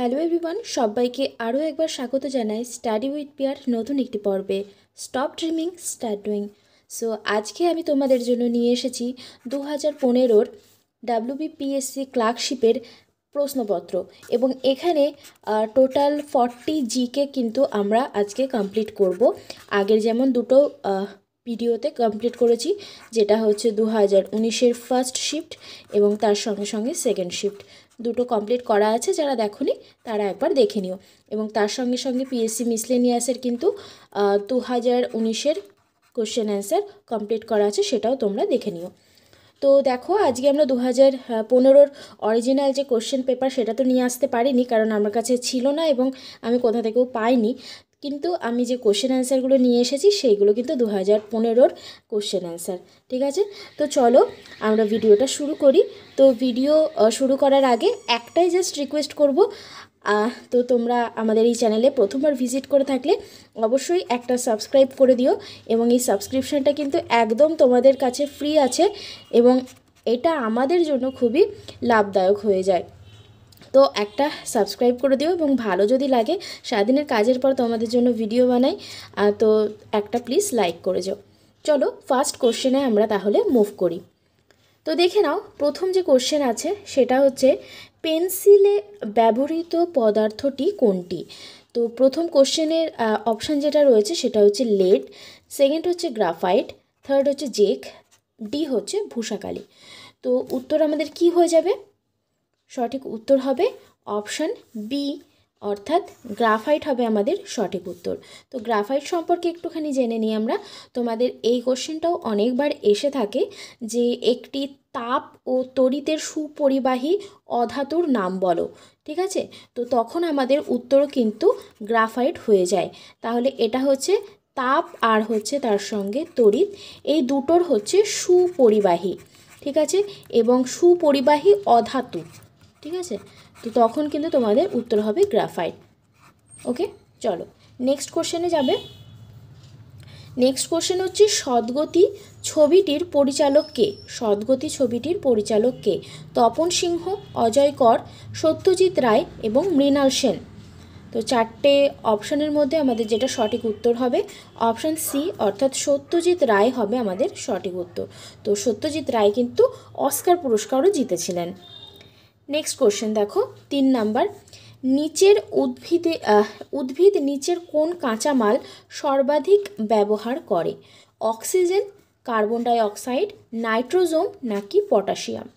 Hello everyone, সবাইকে আরও একবার স্বাগত জানাই স্টাডি উইথ পিয়ার নতুন একটি পর্বে। Stop dreaming, start doing. So আজকে আমি তোমাদের জন্য নিয়ে এসেছি 2015-র WBPSC ক্লার্কশিপের প্রশ্নপত্র, এবং এখানে টোটাল 40 জিকে কিন্তু আমরা আজকে কমপ্লিট করব। আগের যেমন দুটো ভিডিওতে কমপ্লিট করেছি, যেটা হচ্ছে 2019-এর ফার্স্ট শিফট এবং তার সঙ্গে সঙ্গে সেকেন্ড শিফট, দুটো কমপ্লিট করা আছে। যারা দেখোনি তারা একবার দেখে নিও। এবং তার সঙ্গে সঙ্গে পিএসসি মিসলেনিয়াসের কিন্তু 2019-এর কোশ্চেন অ্যান্সার কমপ্লিট করা আছে, সেটাও তোমরা দেখে নিও। তো দেখো, আজকে আমরা 2015-র অরিজিনাল যে কোশ্চেন পেপার সেটা তো নিয়ে আসতে পারিনি, কারণ আমার কাছে ছিল না এবং আমি কোথা থেকেও পাইনি। কিন্তু আমি যে কোশ্চেন অ্যান্সারগুলো নিয়ে এসেছি সেইগুলো কিন্তু 2015-র কোশ্চেন অ্যান্সার। ঠিক আছে, তো চলো আমরা ভিডিওটা শুরু করি। তো ভিডিও শুরু করার আগে একটাই জাস্ট রিকোয়েস্ট করব, তো তোমরা আমাদের এই চ্যানেলে প্রথমবার ভিজিট করে থাকলে অবশ্যই একটা সাবস্ক্রাইব করে দিও, এবং এই সাবস্ক্রিপশানটা কিন্তু একদম তোমাদের কাছে ফ্রি আছে এবং এটা আমাদের জন্য খুবই লাভদায়ক হয়ে যায়। তো একটা সাবস্ক্রাইব করে দিও, এবং ভালো যদি লাগে, সারাদিনের কাজের পর তোমাদের জন্য ভিডিও বানাই, তো একটা প্লিজ লাইক করে যাও। চলো ফার্স্ট কোশ্চেনে আমরা তাহলে মুভ করি। তো দেখে নাও, প্রথম যে কোশ্চেন আছে সেটা হচ্ছে পেন্সিলে ব্যবহৃত পদার্থটি কোনটি। তো প্রথম কোশ্চেনের অপশান যেটা রয়েছে সেটা হচ্ছে লেড, সেকেন্ড হচ্ছে গ্রাফাইট, থার্ড হচ্ছে জেক, ডি হচ্ছে ভূষাকালি। তো উত্তর আমাদের কি হয়ে যাবে? সঠিক উত্তর হবে অপশান বি, অর্থাৎ গ্রাফাইট হবে আমাদের সঠিক উত্তর। তো গ্রাফাইট সম্পর্কে একটুখানি জেনে নিই আমরা। তোমাদের এই কোশ্চেনটাও অনেকবার এসে থাকে যে একটি তাপ ও তড়িতের সুপরিবাহী অধাতুর নাম বলো। ঠিক আছে, তো তখন আমাদের উত্তরও কিন্তু গ্রাফাইট হয়ে যায়। তাহলে এটা হচ্ছে তাপ আর হচ্ছে তার সঙ্গে তড়িৎ, এই দুটোর হচ্ছে সুপরিবাহী। ঠিক আছে, এবং সুপরিবাহী অধাতু। ঠিক আছে, তো তখন কিন্তু তোমাদের উত্তর হবে গ্রাফাইট। ওকে, চলো নেক্সট কোশ্চেনে যাবে। নেক্সট কোশ্চেন হচ্ছে সদ্গতি ছবিটির পরিচালক কে? সদ্গতি ছবিটির পরিচালক কে? তপন সিংহ, অজয় কর, সত্যজিৎ রায় এবং মৃণাল সেন। তো চারটে অপশানের মধ্যে আমাদের যেটা সঠিক উত্তর হবে অপশান সি, অর্থাৎ সত্যজিৎ রায় হবে আমাদের সঠিক উত্তর। তো সত্যজিৎ রায় কিন্তু অস্কার পুরস্কারও জিতেছিলেন। নেক্সট কোশ্চেন দেখো, 3 নাম্বার। নিচের উদ্ভিদ নিচের কোন কাঁচামাল সর্বাধিক ব্যবহার করে? অক্সিজেন, কার্বন ডাই অক্সাইড, নাইট্রোজোম নাকি পটাশিয়াম?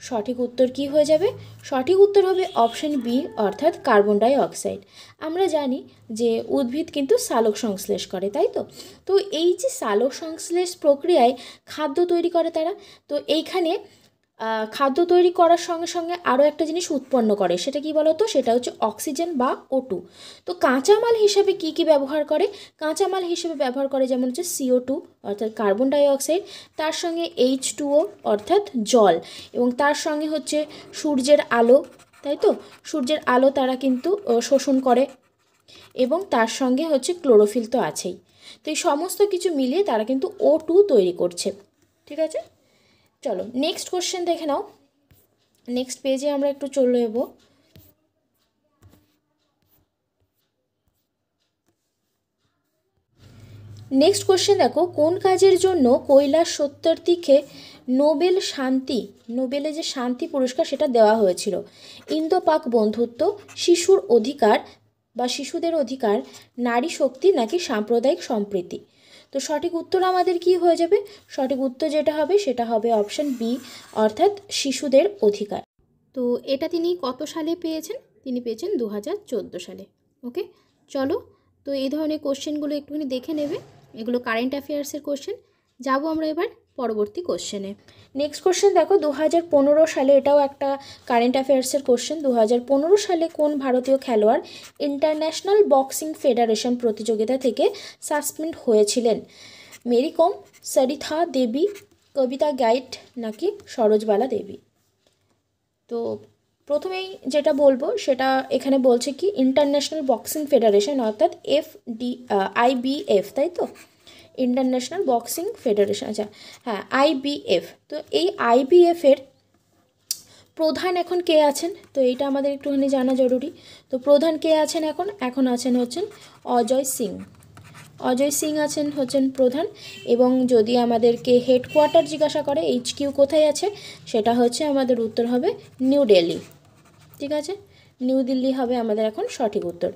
সঠিক উত্তর কি হয়ে যাবে? সঠিক উত্তর হবে অপশন বি, অর্থাৎ কার্বন ডাই অক্সাইড। আমরা জানি যে উদ্ভিদ কিন্তু সালোক সংশ্লেষ করে, তাই তো? তো এই যে সালোক সংশ্লেষ প্রক্রিয়ায় খাদ্য তৈরি করে তারা, তো এইখানে খাদ্য তৈরি করার সঙ্গে সঙ্গে আরও একটা জিনিস উৎপন্ন করে, সেটা কি বলতো? সেটা হচ্ছে অক্সিজেন বা O2। তো কাঁচামাল হিসাবে কি কি ব্যবহার করে? কাঁচামাল হিসেবে ব্যবহার করে যেমন হচ্ছে CO2 অর্থাৎ কার্বন ডাই অক্সাইড, তার সঙ্গে H2O অর্থাৎ জল, এবং তার সঙ্গে হচ্ছে সূর্যের আলো, তাই তো? সূর্যের আলো তারা কিন্তু শোষণ করে, এবং তার সঙ্গে হচ্ছে ক্লোরোফিল তো আছেই। তো এই সমস্ত কিছু মিলিয়ে তারা কিন্তু O2 তৈরি করছে। ঠিক আছে, চলো নেক্সট কোশ্চেন দেখে নাও। নেক্সট পেজে আমরা একটু চলে যাব। নেক্সট কোশ্চেন দেখো, কোন কাজের জন্য কৈলাস সত্যার্থীকে নোবেলে যে শান্তি পুরস্কার সেটা দেওয়া হয়েছিল? ইন্দো পাক বন্ধুত্ব, শিশুর অধিকার বা শিশুদের অধিকার, নারী শক্তি নাকি সাম্প্রদায়িক সম্প্রীতি? তো সঠিক উত্তর আমাদের কি হয়ে যাবে? সঠিক উত্তর যেটা হবে সেটা হবে অপশান বি, অর্থাৎ শিশুদের অধিকার। তো এটা তিনি কত সালে পেয়েছেন? তিনি পেয়েছেন 2014 সালে। ওকে, চলো, তো এই ধরনের কোশ্চেনগুলো একটুখানি দেখে নেবে, এগুলো কারেন্ট অ্যাফেয়ার্সের কোশ্চেন। যাব আমরা এবার পরবর্তী কোশ্চেনে। নেক্সট কোশ্চেন দেখো, 2015 সালে, এটাও একটা কারেন্ট অ্যাফেয়ার্সের কোশ্চেন। 2015 সালে কোন ভারতীয় খেলোয়াড় ইন্টারন্যাশনাল বক্সিং ফেডারেশন প্রতিযোগিতা থেকে সাসপেন্ড হয়েছিলেন? মেরি কম, সরিতা দেবী, কবিতা গাইড নাকি সরোজবালা দেবী? তো প্রথমেই যেটা বলবো সেটা এখানে বলছে কি ইন্টারন্যাশনাল বক্সিং ফেডারেশন, অর্থাৎ IBF, তাই তো? ইন্টারন্যাশনাল বক্সিং ফেডারেশন, আচ্ছা হ্যাঁ IBF। তো এই IBF-এর প্রধান এখন কে আছেন, তো এইটা আমাদের একটুখানি জানা জরুরি। তো প্রধান কে আছেন এখন আছেন হচ্ছেন অজয় সিং। অজয় সিং হচ্ছেন প্রধান। এবং যদি আমাদেরকে হেডকোয়ার্টার জিজ্ঞাসা করে HQ কোথায় আছে, সেটা হচ্ছে আমাদের উত্তর হবে নিউ দিল্লি। ঠিক আছে, নিউ দিল্লি হবে আমাদের এখন সঠিক উত্তর।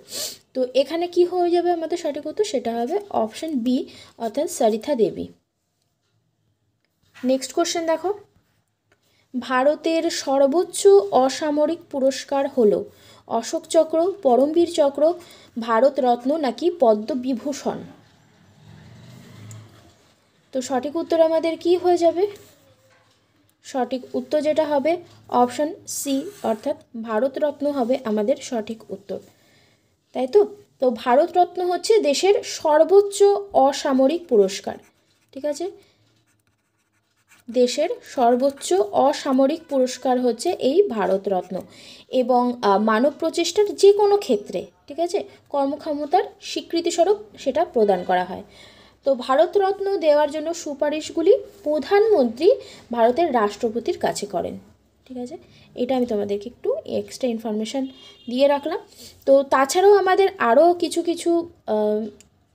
তো এখানে কি হয়ে যাবে আমাদের সঠিক উত্তর, সেটা হবে অপশন বি, অর্থাৎ সরিতা দেবী। নেক্সট কোশ্চেন দেখো, ভারতের সর্বোচ্চ অসামরিক পুরস্কার হলো অশোক চক্র, পরমবীর চক্র, ভারতরত্ন নাকি পদ্মবিভূষণ? তো সঠিক উত্তর আমাদের কি হয়ে যাবে, সঠিক উত্তর যেটা হবে অপশন সি, অর্থাৎ ভারতরত্ন হবে আমাদের সঠিক উত্তর, তাই তো। তো ভারতরত্ন হচ্ছে দেশের সর্বোচ্চ অসামরিক পুরস্কার। ঠিক আছে, দেশের সর্বোচ্চ অসামরিক পুরস্কার হচ্ছে এই ভারতরত্ন। এবং মানব প্রচেষ্টার যে কোনো ক্ষেত্রে, ঠিক আছে, কর্মক্ষমতার স্বীকৃতিস্বরূপ সেটা প্রদান করা হয়। তো ভারতরত্ন দেওয়ার জন্য সুপারিশগুলি প্রধানমন্ত্রী ভারতের রাষ্ট্রপতির কাছে করেন। ঠিক আছে, এটা আমি তোমাদেরকে একটু এক্সট্রা ইনফরমেশান দিয়ে রাখলাম। তো তাছাড়াও আমাদের আরও কিছু কিছু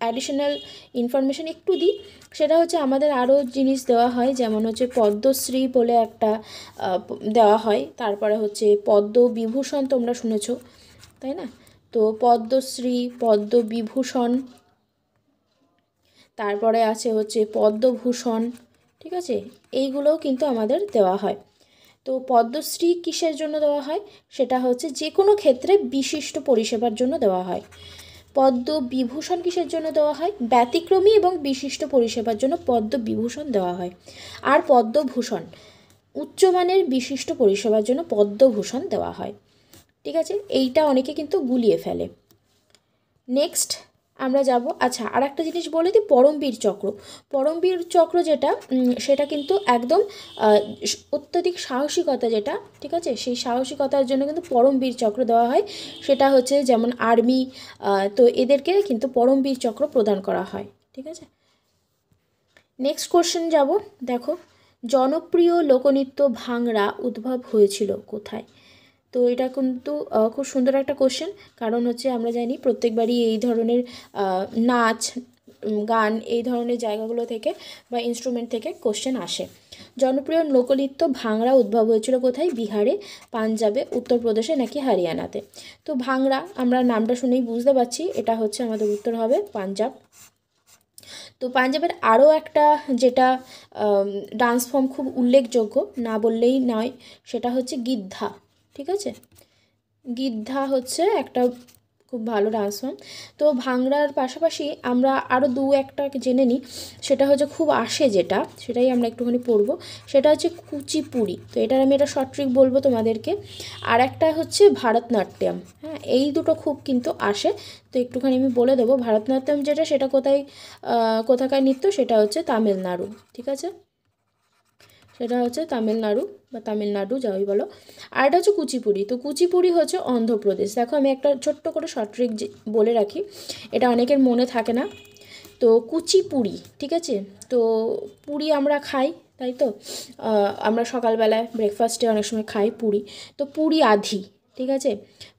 অ্যাডিশনাল ইনফরমেশান একটু দিই, সেটা হচ্ছে আমাদের আরও জিনিস দেওয়া হয়, যেমন হচ্ছে পদ্মশ্রী বলে একটা দেওয়া হয়, তারপরে হচ্ছে পদ্মবিভূষণ, তোমরা শুনেছ তাই না? তো পদ্মশ্রী, পদ্মবিভূষণ, তারপরে আছে হচ্ছে পদ্মভূষণ। ঠিক আছে, এইগুলোও কিন্তু আমাদের দেওয়া হয়। তো পদ্মশ্রী কিসের জন্য দেওয়া হয়, সেটা হচ্ছে যে কোনো ক্ষেত্রে বিশিষ্ট পরিষেবার জন্য দেওয়া হয়। পদ্মবিভূষণ কিসের জন্য দেওয়া হয়, ব্যতিক্রমী এবং বিশিষ্ট পরিষেবার জন্য পদ্মবিভূষণ দেওয়া হয়। আর পদ্মভূষণ উচ্চমানের বিশিষ্ট পরিষেবার জন্য পদ্মভূষণ দেওয়া হয়। ঠিক আছে, এইটা অনেকে কিন্তু গুলিয়ে ফেলে। নেক্সট আমরা যাব, আচ্ছা আর একটা জিনিস বলে দিই, পরমবীর চক্র। পরমবীর চক্র যেটা, সেটা কিন্তু একদম অত্যধিক সাহসিকতা যেটা, ঠিক আছে, সেই সাহসিকতার জন্য কিন্তু পরমবীর চক্র দেওয়া হয়। সেটা হচ্ছে যেমন আর্মি, তো এদেরকে কিন্তু পরমবীর চক্র প্রদান করা হয়। ঠিক আছে, নেক্সট কোশ্চেন যাব, দেখো জনপ্রিয় লোকনৃত্য ভাংড়া উদ্ভব হয়েছিল কোথায়? তো এটা কিন্তু খুব সুন্দর একটা কোশ্চেন, কারণ হচ্ছে আমরা জানি প্রত্যেকবারই এই ধরনের নাচ গান এই ধরনের জায়গাগুলো থেকে বা ইনস্ট্রুমেন্ট থেকে কোশ্চেন আসে। জনপ্রিয় লোকনৃত্য ভাংড়া উদ্ভব হয়েছিল কোথায়? বিহারে, পাঞ্জাবে, উত্তরপ্রদেশে নাকি হরিয়ানাতে? তো ভাংড়া আমরা নামটা শুনেই বুঝতে পারছি, এটা হচ্ছে আমাদের উত্তর হবে পাঞ্জাব। তো পাঞ্জাবের আরও একটা যেটা ডান্স ফর্ম খুব উল্লেখযোগ্য, না বললেই নয়, সেটা হচ্ছে গিদ্ধা। ঠিক আছে, গিদ্ধা হচ্ছে একটা খুব ভালো ডান্স ফর্ম। তো ভাংড়ার পাশাপাশি আমরা আরও দু একটা জেনে নিই, সেটা হচ্ছে খুব আসে যেটা, সেটাই আমরা একটুখানি পড়বো, সেটা হচ্ছে কুচিপুড়ি। তো এটার আমি এটা শর্ট ট্রিক বলবো তোমাদেরকে। আর একটা হচ্ছে ভারতনাট্যম। হ্যাঁ, এই দুটো খুব কিন্তু আসে, তো একটুখানি আমি বলে দেবো। ভারতনাট্যম যেটা, সেটা কোথাকার নৃত্য, সেটা হচ্ছে তামিলনাড়ু। ঠিক আছে, সেটা হচ্ছে তামিলনাড়ু বা তামিলনাড়ু যাই বলো। আর এটা হচ্ছে কুচিপুড়ি। তো কুচিপুড়ি হচ্ছে অন্ধ্রপ্রদেশ। দেখো আমি একটা ছোট্ট করে শর্ট ট্রিক বলে রাখি, এটা অনেকের মনে থাকে না। তো কুচিপুড়ি, ঠিক আছে, তো পুরি আমরা খাই, তাই তো, আমরা সকালবেলায় ব্রেকফাস্টে অনেক সময় খাই পুরি। তো পুরি আধি, ঠিক আছে,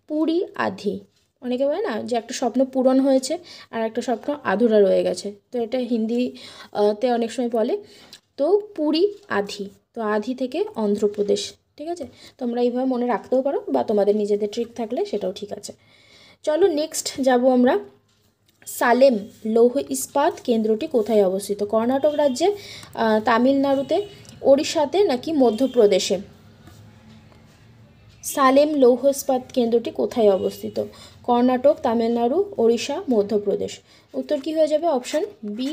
পুরি আধি, অনেকে বলে না যে একটা স্বপ্ন পূরণ হয়েছে আর একটা স্বপ্ন আধুরা রয়ে গেছে, তো এটা হিন্দিতে অনেক সময় বলে। তো পুরী আধি, তো আধি থেকে অন্ধ্রপ্রদেশ। ঠিক আছে, তোমরা এইভাবে মনে রাখতেও পারো, বা তোমাদের নিজেদের ট্রিক থাকলে সেটাও ঠিক আছে। চলো নেক্সট যাব আমরা, সালেম লৌহ ইস্পাত কেন্দ্রটি কোথায় অবস্থিত? কর্ণাটক রাজ্যে, তামিলনাড়ুতে, ওড়িশাতে নাকি মধ্যপ্রদেশে? সালেম লৌহ ইস্পাত কেন্দ্রটি কোথায় অবস্থিত? কর্ণাটক, তামিলনাড়ু, ওড়িশা, মধ্যপ্রদেশ। উত্তর কি হয়ে যাবে? অপশান বি,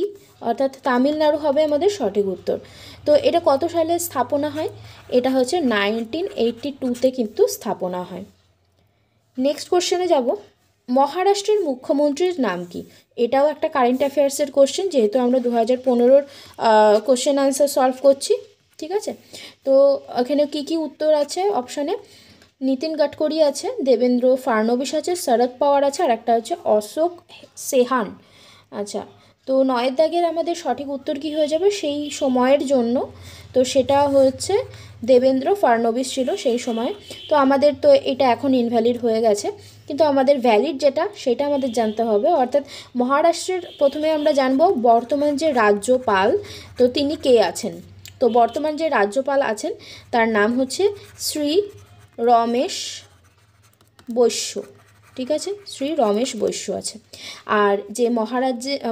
অর্থাৎ তামিলনাড়ু হবে আমাদের সঠিক উত্তর। তো এটা কত সালে স্থাপনা হয়? এটা হচ্ছে 1982তে কিন্তু স্থাপনা হয়। নেক্সট কোশ্চেনে যাব, মহারাষ্ট্রের মুখ্যমন্ত্রীর নাম কি? এটাও একটা কারেন্ট অ্যাফেয়ার্সের কোশ্চেন, যেহেতু আমরা 2015-র কোশ্চেন আনসার সলভ করছি। ঠিক আছে, তো এখানে কি কি উত্তর আছে অপশানে? নীতিন গাডকারি আছে, দেবেন্দ্র ফাড়নবিস আছে, শরদ পাওয়ার আছে, আর একটা হচ্ছে অশোক সেহান। আচ্ছা, তো 9 দাগের আমাদের সঠিক উত্তর কী হয়ে যাবে সেই সময়ের জন্য, তো সেটা হচ্ছে দেবেন্দ্র ফাড়নবিস ছিল সেই সময়। তো আমাদের তো এটা এখন ইনভ্যালিড হয়ে গেছে, কিন্তু আমাদের ভ্যালিড যেটা সেটা আমাদের জানতে হবে। অর্থাৎ মহারাষ্ট্রের প্রথমে আমরা জানবো বর্তমান যে রাজ্যপাল, তো তিনি কে আছেন। তো বর্তমান যে রাজ্যপাল আছেন তার নাম হচ্ছে শ্রী রমেশ বৈশ্য, ঠিক আছে, শ্রী রমেশ বৈশ্য আছে। আর যে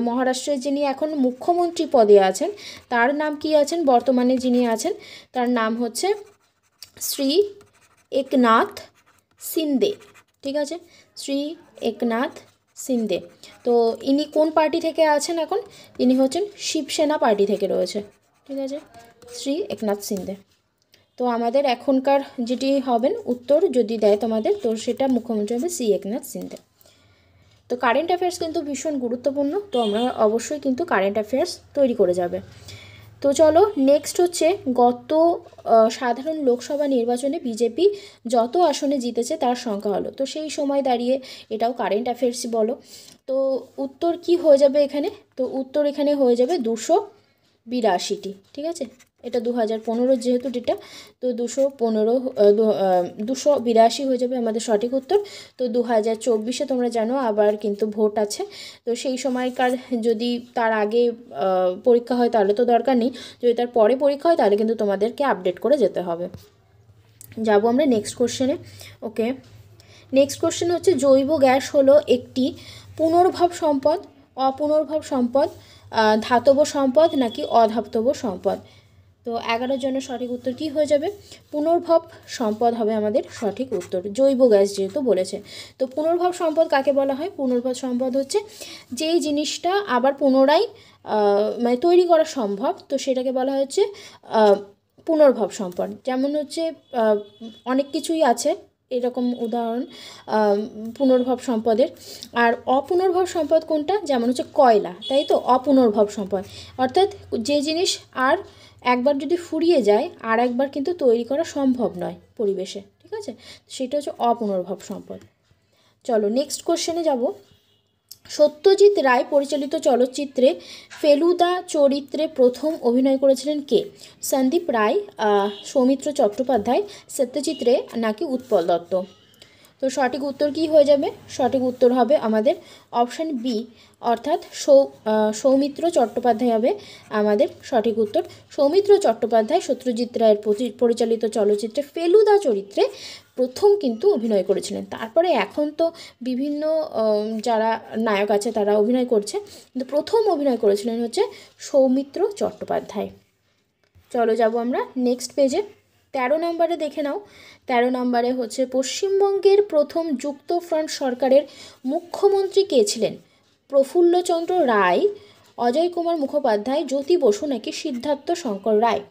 মহারাষ্ট্রের যিনি এখন মুখ্যমন্ত্রী পদে আছেন তার নাম কি আছেন, বর্তমানে যিনি আছেন তার নাম হচ্ছে শ্রী একনাথ সিন্দে, ঠিক আছে, শ্রী একনাথ সিন্দে। তো ইনি কোন পার্টি থেকে আছেন এখন, ইনি হচ্ছেন শিবসেনা পার্টি থেকে রয়েছে, ঠিক আছে, শ্রী একনাথ সিন্দে। তো আমাদের এখনকার যেটি হবেন উত্তর যদি দেয় তোমাদের, তো সেটা মুখ্যমন্ত্রী হবে শ্রী একনাথ সিন্দে। তো কারেন্ট অ্যাফেয়ার্স কিন্তু ভীষণ গুরুত্বপূর্ণ, তো আমরা অবশ্যই কিন্তু কারেন্ট অ্যাফেয়ার্স তৈরি করে যাবে। তো চলো নেক্সট হচ্ছে গত সাধারণ লোকসভা নির্বাচনে বিজেপি যত আসনে জিতেছে তার সংখ্যা হলো। তো সেই সময় দাঁড়িয়ে এটাও কারেন্ট অ্যাফেয়ার্সই বলো। তো উত্তর কি হয়ে যাবে এখানে, তো উত্তর এখানে হয়ে যাবে 282টি, ঠিক আছে, এটা 2015 যেহেতু ডেটা, তো 282 হয়ে যাবে আমাদের সঠিক উত্তর। তো 2024 তোমরা জানো আবার কিন্তু ভোট আছে, তো সেই সময়কার যদি তার আগে পরীক্ষা হয় তাহলে তো দরকার নেই, যদি তার পরে পরীক্ষা হয় তাহলে কিন্তু তোমাদেরকে আপডেট করে যেতে হবে। যাব আমরা নেক্সট কোশ্চেনে। ওকে, নেক্সট কোশ্চেন হচ্ছে জৈব গ্যাস হলো একটি পুনর্ভব সম্পদ, অপুনর্ভব সম্পদ, ধাতব সম্পদ নাকি অধাতব সম্পদ। তো 11 জনের সঠিক উত্তর কি হয়ে যাবে, পুনর্ভব সম্পদ হবে আমাদের সঠিক উত্তর, জৈব গ্যাস যেহেতু বলেছে। তো পুনর্ভব সম্পদ কাকে বলা হয়, পুনর্ভব সম্পদ হচ্ছে যেই জিনিসটা আবার পুনরায় মানে তৈরি করা সম্ভব, তো সেটাকে বলা হচ্ছে পুনর্ভব সম্পদ। যেমন হচ্ছে অনেক কিছুই আছে এরকম উদাহরণ পুনর্ভব সম্পদের। আর অপুনর্ভব সম্পদ কোনটা, যেমন হচ্ছে কয়লা, তাই তো, অপুনর্ভব সম্পদ অর্থাৎ যে জিনিস আর একবার যদি ফুরিয়ে যায় আর একবার কিন্তু তৈরি করা সম্ভব নয় পরিবেশে, ঠিক আছে, সেটা হচ্ছে অপুনর্ভব সম্পদ। চলো নেক্সট কোশ্চেনে যাব। সত্যজিৎ রায় পরিচালিত চলচ্চিত্রে ফেলুদা চরিত্রে প্রথম অভিনয় করেছিলেন কে, সন্দীপ রায়, সৌমিত্র চট্টোপাধ্যায়, সত্যজিৎ রে নাকি উৎপল দত্ত। তো সঠিক উত্তর কি হয়ে যাবে, সঠিক উত্তর হবে আমাদের অপশান বি, অর্থাৎ সৌমিত্র চট্টোপাধ্যায় হবে আমাদের সঠিক উত্তর। সৌমিত্র চট্টোপাধ্যায় সত্যজিৎ রায়ের পরিচালিত চলচ্চিত্রে ফেলুদা চরিত্রে প্রথম কিন্তু অভিনয় করেছিলেন। তারপরে এখন তো বিভিন্ন যারা নায়ক আছে তারা অভিনয় করছে, কিন্তু প্রথম অভিনয় করেছিলেন হচ্ছে সৌমিত্র চট্টোপাধ্যায়। চলো যাব আমরা নেক্সট পেজে। 13 নম্বরে দেখে নাও। 13 নম্বরে হচ্ছে পশ্চিমবঙ্গের প্রথম যুক্তফ্রন্ট সরকারের মুখ্যমন্ত্রী কে ছিলেন, প্রফুল্লচন্দ্র রায়, অজয় কুমার মুখোপাধ্যায়, জ্যোতি বসু নাকি সিদ্ধার্থ শঙ্কর রায়।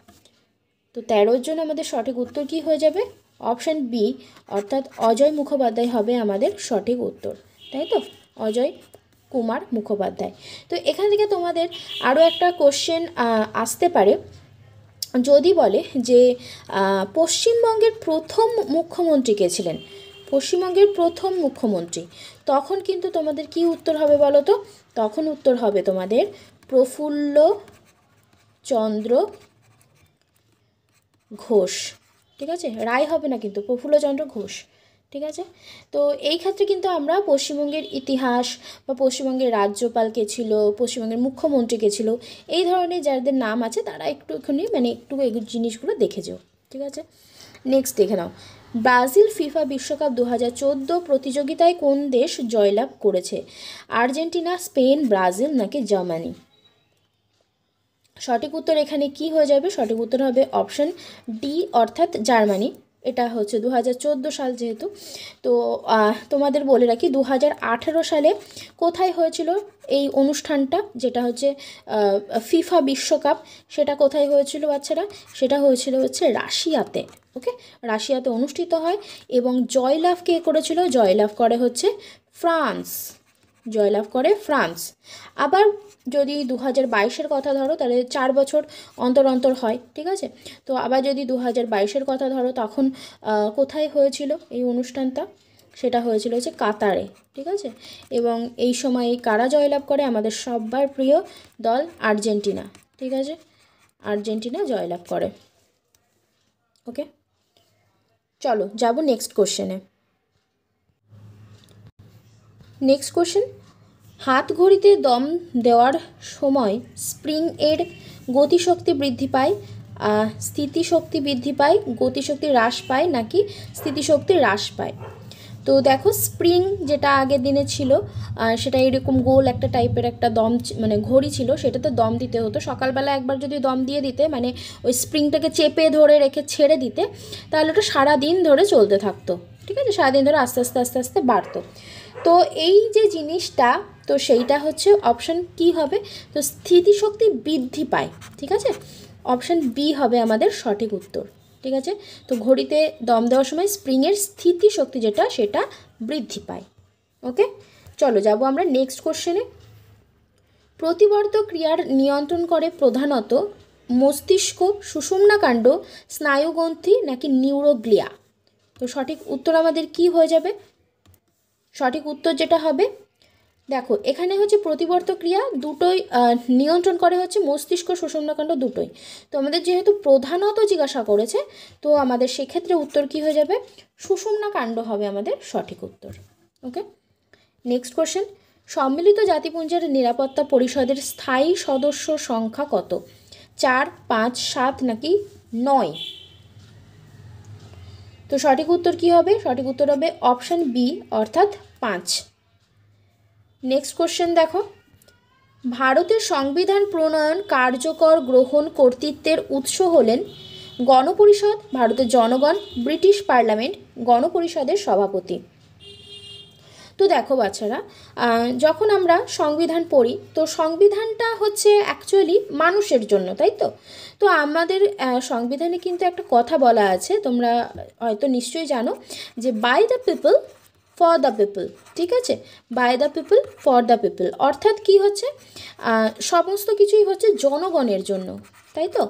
তো 13 জন আমাদের সঠিক উত্তর কি হয়ে যাবে, অপশান বি, অর্থাৎ অজয় মুখোপাধ্যায় হবে আমাদের সঠিক উত্তর, তাই তো, অজয় কুমার মুখোপাধ্যায়। তো এখান থেকে তোমাদের আরও একটা কোশ্চেন আসতে পারে, যদি বলে যে পশ্চিমবঙ্গের প্রথম মুখ্যমন্ত্রী কে ছিলেন, পশ্চিমবঙ্গের প্রথম মুখ্যমন্ত্রী, তখন কিন্তু তোমাদের কি উত্তর হবে বলো তো, তখন উত্তর হবে তোমাদের প্রফুল্লচন্দ্র ঘোষ, ঠিক আছে, রায় হবে না কিন্তু, প্রফুল্লচন্দ্র ঘোষ, ঠিক আছে। তো এই ক্ষেত্রে কিন্তু আমরা পশ্চিমবঙ্গের ইতিহাস বা পশ্চিমবঙ্গের রাজ্যপাল কে ছিল, পশ্চিমবঙ্গের মুখ্যমন্ত্রী কে ছিল, এই ধরনের যাদের নাম আছে তারা একটুখানি মানে একটু এই জিনিসগুলো দেখে যাও, ঠিক আছে। নেক্সট দেখে নাও, ব্রাজিল ফিফা বিশ্বকাপ 2014 প্রতিযোগিতায় কোন দেশ জয়লাভ করেছে, আর্জেন্টিনা, স্পেন, ব্রাজিল নাকি জার্মানি। সঠিক উত্তর এখানে কি হয়ে যাবে, সঠিক উত্তর হবে অপশন ডি, অর্থাৎ জার্মানি। এটা হচ্ছে 2014 সাল যেহেতু। তো তোমাদের বলে রাখি 2018 সালে কোথায় হয়েছিল এই অনুষ্ঠানটা, যেটা হচ্ছে ফিফা বিশ্বকাপ, সেটা কোথায় হয়েছিল বাচ্চারা, সেটা হয়েছিল হচ্ছে রাশিয়াতে। ওকে, রাশিয়াতে অনুষ্ঠিত হয় এবং জয়লাভ কে করেছিল, জয়লাভ করে হচ্ছে ফ্রান্স, জয়লাভ করে ফ্রান্স। আবার যদি 2022-এর কথা ধরো তাহলে 4 বছর অন্তর অন্তর হয়, ঠিক আছে। তো আবার যদি 2022-এর কথা ধরো তখন কোথায় হয়েছিল এই অনুষ্ঠানটা, সেটা হয়েছিল হচ্ছে কাতারে, ঠিক আছে। এবং এই সময় কারা জয়লাভ করে? আমাদের সবার প্রিয় দল আর্জেন্টিনা, ঠিক আছে, আর্জেন্টিনা জয়লাভ করে। ওকে, চলো যাব নেক্সট কোশ্চেনে। নেক্সট কোশ্চেন, হাত ঘড়িতে দম দেওয়ার সময় স্প্রিং এর গতিশক্তি বৃদ্ধি পায়, স্থিতিশক্তি বৃদ্ধি পায়, গতিশক্তি হ্রাস পায় নাকি স্থিতিশক্তি হ্রাস পায়? তো দেখো, স্প্রিং যেটা আগের দিনে ছিল সেটা এরকম গোল একটা টাইপের একটা দম মানে ঘড়ি ছিল, সেটাতে দম দিতে হতো। সকালবেলা একবার যদি দম দিয়ে দিতে, মানে ওই স্প্রিংটাকে চেপে ধরে রেখে ছেড়ে দিতে, তাহলে ওটা সারাদিন ধরে চলতে থাকতো, ঠিক আছে, সারাদিন ধরে আস্তে আস্তে আস্তে আস্তে বাড়তো। তো এই যে জিনিসটা, তো সেইটা হচ্ছে অপশান কি হবে? তো স্থিতিশক্তি বৃদ্ধি পায়, ঠিক আছে, অপশান বি হবে আমাদের সঠিক উত্তর, ঠিক আছে। তো ঘড়িতে দম দেওয়ার সময় স্প্রিংয়ের স্থিতিশক্তি যেটা, সেটা বৃদ্ধি পায়। ওকে, চলো যাব আমরা নেক্সট কোশ্চেনে। প্রতিবর্ত ক্রিয়ার নিয়ন্ত্রণ করে প্রধানত মস্তিষ্ক, সুষুম্নাকাণ্ড, স্নায়ুগ্রন্থি নাকি নিউরোগ্লিয়া? তো সঠিক উত্তর আমাদের কি হয়ে যাবে? সঠিক উত্তর যেটা হবে, দেখো এখানে হচ্ছে প্রতিবর্ত ক্রিয়া দুটোই নিয়ন্ত্রণ করে হচ্ছে মস্তিষ্ক, সুষুম্নাকাণ্ড দুটোই। তো আমাদের যেহেতু প্রধানত জিজ্ঞাসা করেছে, তো আমাদের সেক্ষেত্রে উত্তর কি হয়ে যাবে? সুষুম্নাকাণ্ড হবে আমাদের সঠিক উত্তর। ওকে, নেক্সট কোশ্চেন, সম্মিলিত জাতিপুঞ্জের নিরাপত্তা পরিষদের স্থায়ী সদস্য সংখ্যা কত? 4, 5, 7 নাকি 9? তো সঠিক উত্তর কি হবে? সঠিক উত্তর হবে অপশান বি, অর্থাৎ 5। নেক্সট কোশ্চেন দেখো, ভারতের সংবিধান প্রণয়ন কার্যকর গ্রহণ কর্তৃত্বের উৎস হলেন গণপরিষদ, ভারতের জনগণ, ব্রিটিশ পার্লামেন্ট, গণপরিষদের সভাপতি। তো দেখো বাচ্চারা, যখন আমরা সংবিধান পড়ি, তো সংবিধানটা হচ্ছে অ্যাকচুয়ালি মানুষের জন্য, তাই তো? তো আমাদের সংবিধানে কিন্তু একটা কথা বলা আছে, তোমরা হয়তো নিশ্চয়ই জানো, যে by the people for the people, ঠিক আছে, by the people for the people, অর্থাৎ কি হচ্ছে, সমস্ত কিছুই হচ্ছে জনগণের জন্য, তাই তো?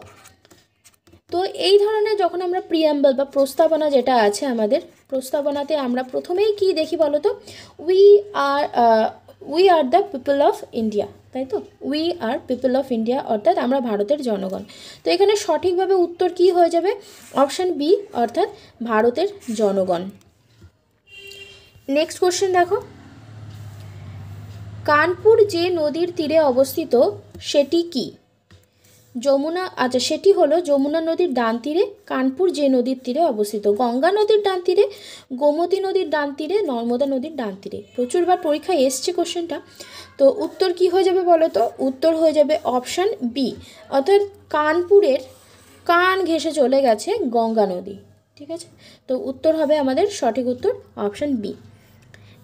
তো এই ধরনের যখন আমরা প্রিয়াম্বল বা প্রস্তাবনা যেটা আছে আমাদের, প্রস্তাবনাতে আমরা প্রথমেই কি দেখি বলো তো? We are the people of India, তাই তো? We are people of India, অর্থাৎ আমরা ভারতের জনগণ। তো এখানে সঠিকভাবে উত্তর কি হয়ে যাবে? অপশান বি, অর্থাৎ ভারতের জনগণ। নেক্সট কোশ্চেন দেখো, কানপুর যে নদীর তীরে অবস্থিত সেটি কি? যমুনা, আচ্ছা, সেটি হলো যমুনা নদীর ডান তীরে, কানপুর যে নদীর তীরে অবস্থিত, গঙ্গা নদীর ডান তীরে, গোমতী নদীর ডান তীরে, নর্মদা নদীর ডান তীরে। প্রচুরবার পরীক্ষায় এসছে কোশ্চেনটা। তো উত্তর কি হয়ে যাবে বলো তো? উত্তর হয়ে যাবে অপশান বি, অর্থাৎ কানপুরের কান ঘেঁষে চলে গেছে গঙ্গা নদী, ঠিক আছে। তো উত্তর হবে আমাদের সঠিক উত্তর অপশান বি।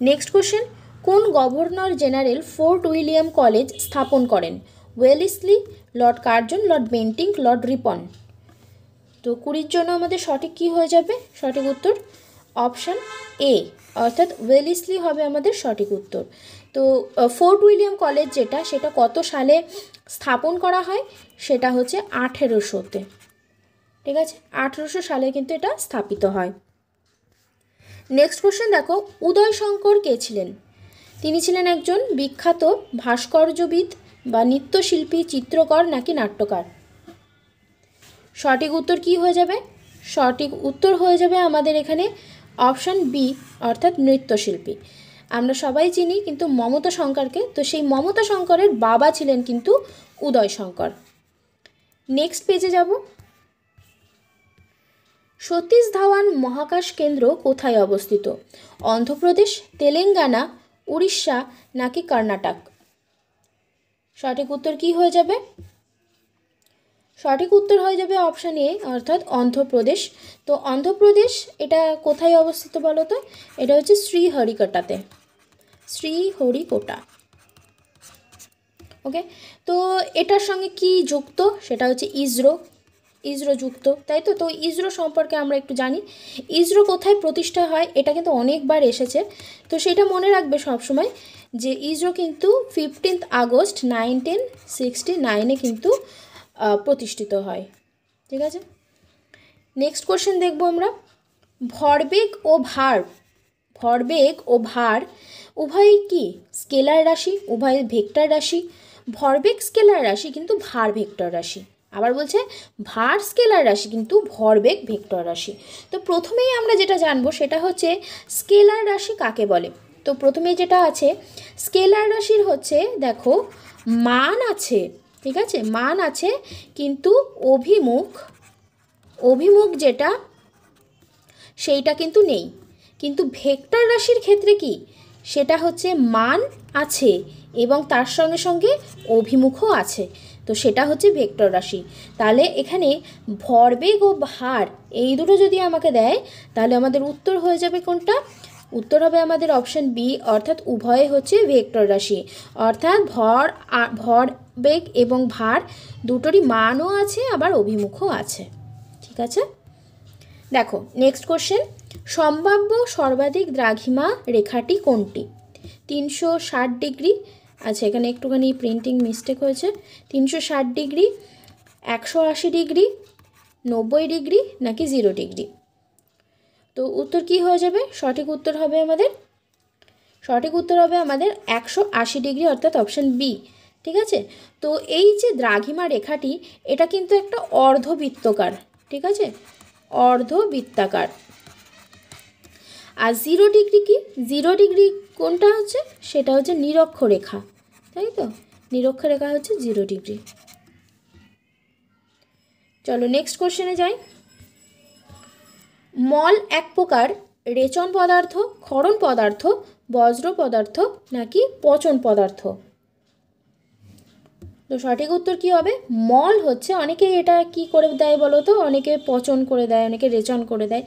নেক্সট কোশ্চেন, কোন governor general fort William college স্থাপন করেন? Wellesley, Lord Curzon, Lord Bentinck, Lord Ripon. তো 20-র জন্য আমাদের সঠিক কি হয়ে যাবে? সঠিক উত্তর অপশান এ, অর্থাৎ ওয়েলেসলি হবে আমাদের সঠিক উত্তর। তো ফোর্ট উইলিয়াম কলেজ যেটা, সেটা কত সালে স্থাপন করা হয়? সেটা হচ্ছে 1800-তে, ঠিক আছে, 1800 সালে কিন্তু এটা স্থাপিত হয়। নেক্সট কোশ্চেন দেখো, উদয়শঙ্কর কে ছিলেন? তিনি ছিলেন একজন বিখ্যাত ভাস্কর্যবিদ বা নৃত্যশিল্পী, চিত্রকর নাকি নাট্যকার? সঠিক উত্তর কি হয়ে যাবে? সঠিক উত্তর হয়ে যাবে আমাদের এখানে অপশান বি, অর্থাৎ নৃত্যশিল্পী। আমরা সবাই চিনি কিন্তু মমতা শঙ্করকে, তো সেই মমতা শঙ্করের বাবা ছিলেন কিন্তু উদয়শঙ্কর। নেক্সট পেজে যাব। সতীশ ধাওয়ান মহাকাশ কেন্দ্র কোথায় অবস্থিত? অন্ধ্রপ্রদেশ, তেলেঙ্গানা, উড়িষ্যা নাকি কর্ণাটক? সঠিক উত্তর কি হয়ে যাবে? সঠিক উত্তর হয়ে যাবে অপশান এ, অর্থাৎ অন্ধ্রপ্রদেশ। তো অন্ধ্রপ্রদেশ এটা কোথায় অবস্থিত বলো তো? এটা হচ্ছে শ্রীহরিকোটাতে, শ্রীহরিকোটা। ওকে, তো এটার সঙ্গে কি যুক্ত? সেটা হচ্ছে ইসরো, ইসরো যুক্ত, তাই তো? তো ইসরো সম্পর্কে আমরা একটু জানি। ইসরো কোথায় প্রতিষ্ঠা হয় এটা কিন্তু অনেকবার এসেছে, তো সেটা মনে রাখবে সবসময়, যে ইসরো কিন্তু 15 আগস্ট 1969-এ কিন্তু প্রতিষ্ঠিত হয়, ঠিক আছে। নেক্সট কোশ্চেন দেখব আমরা, ভরবেগ ও ভার ভরবেগ ও ভার উভয়ই কি স্কেলার রাশি, উভয় ভেক্টর রাশি। ভরবেগ স্কেলার রাশি কিন্তু ভার ভেক্টর রাশি। আবার বলছে ভার স্কেলার রাশি কিন্তু ভরবেগ ভেক্টর রাশি। তো প্রথমেই আমরা যেটা জানবো সেটা হচ্ছে স্কেলার রাশি কাকে বলে। তো প্রথমে যেটা আছে স্কেলার রাশির হচ্ছে দেখো মান আছে, ঠিক আছে, মান আছে কিন্তু অভিমুখ যেটা সেইটা কিন্তু নেই। কিন্তু ভেক্টর রাশির ক্ষেত্রে কি সেটা হচ্ছে মান আছে এবং তার সঙ্গে সঙ্গে অভিমুখও আছে, তো সেটা হচ্ছে ভেক্টর রাশি। তাহলে এখানে ভরবেগ ও ভার এই দুটো যদি আমাকে দেয় তাহলে আমাদের উত্তর হয়ে যাবে কোনটা? উত্তর হবে আমাদের অপশন বি, অর্থাৎ উভয়ে হচ্ছে ভেক্টর রাশি। অর্থাৎ ভরবেগ এবং ভার দুটোরই মানও আছে আবার অভিমুখও আছে। ঠিক আছে, দেখো নেক্সট কোশ্চেন, সম্ভাব্য সর্বাধিক দ্রাঘিমা রেখাটি কোনটি? 360 ডিগ্রি, আচ্ছা এখানে একটুখানি প্রিন্টিং মিস্টেক হয়েছে, 360 ডিগ্রি, 180 ডিগ্রি, 90 ডিগ্রি নাকি 0 ডিগ্রি? তো উত্তর কি হয়ে যাবে? সঠিক উত্তর হবে আমাদের 180 ডিগ্রি, অর্থাৎ অপশন বি। ঠিক আছে, তো এই যে দ্রাঘিমা রেখাটি এটা কিন্তু একটা অর্ধবৃত্তকার, ঠিক আছে, অর্ধবৃত্তাকার। আর 0 ডিগ্রি কি? 0 ডিগ্রি কোনটা হচ্ছে? সেটা হচ্ছে নিরক্ষরেখা, তাই তো, নিরক্ষরেখা হচ্ছে 0 ডিগ্রি। চলো নেক্সট কোশ্চেনে যাই। মল এক প্রকার রেচন পদার্থ, ক্ষরণ পদার্থ, বজ্র পদার্থ নাকি পচন পদার্থ? তো সঠিক উত্তর কি হবে? মল হচ্ছে, অনেকে এটা কি করে দেয় বলো তো, অনেকে পচন করে দেয়, অনেকে রেচন করে দেয়।